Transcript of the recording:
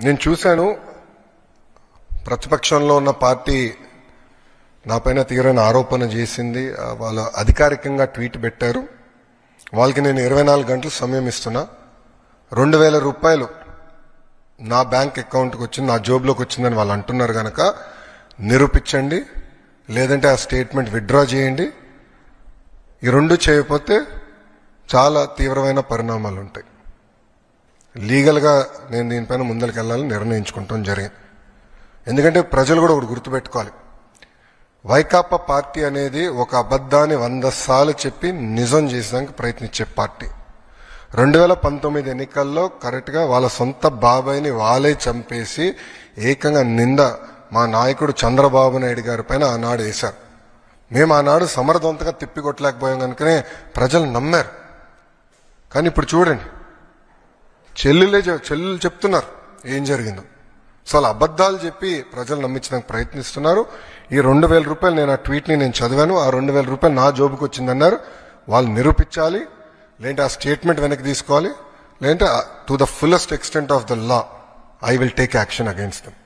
నేను చూశాను ప్రతిపక్షంలో ఉన్న పార్టీ నాపైన తీవ్రమైన ఆరోపణ చేసింది. వాళ్ళు అధికారికంగా ట్వీట్ పెట్టారు. వాళ్ళకి నేను 24 గంటలు సమయం ఇస్తున్నా. 2,000 రూపాయలు నా బ్యాంక్ అకౌంట్కి వచ్చింది, నా జోబులోకి వచ్చిందని వాళ్ళు అంటున్నారు కనుక నిరూపించండి, లేదంటే ఆ స్టేట్మెంట్ విత్డ్రా చేయండి. ఈ రెండు చేయకపోతే చాలా తీవ్రమైన పరిణామాలు ఉంటాయి. లీగల్గా నేను దీనిపైన ముందరికి వెళ్ళాలని నిర్ణయించుకుంటాం జరిగింది. ఎందుకంటే ప్రజలు కూడా ఒకటి గుర్తుపెట్టుకోవాలి, వైకాపా పార్టీ అనేది ఒక అబద్ధాన్ని 100 సార్లు చెప్పి నిజం చేసేదానికి ప్రయత్నించే పార్టీ. 2019 ఎన్నికల్లో కరెక్ట్గా వాళ్ళ సొంత బాబాయిని వాళ్ళే చంపేసి ఏకంగా నింద మా నాయకుడు చంద్రబాబు నాయుడు గారి పైన ఆనాడు వేశారు. మేము ఆనాడు సమర్థవంతంగా తిప్పికొట్టలేకపోయాం కనుకనే ప్రజలు నమ్మారు. కానీ ఇప్పుడు చూడండి, చెల్లెలు చెప్తున్నారు ఏం జరిగిందో. సో అలా అబద్ధాలు చెప్పి ప్రజలు నమ్మించడానికి ప్రయత్నిస్తున్నారు. ఈ 2,000 రూపాయలు నేను ఆ ట్వీట్ని నేను చదివాను. ఆ 2,000 రూపాయలు నా జోబుకి వచ్చిందన్నారు. వాళ్ళు నిరూపించాలి, లేదంటే ఆ స్టేట్మెంట్ వెనక్కి తీసుకోవాలి, లేదంటే to the fullest extent of the law I will take action against them.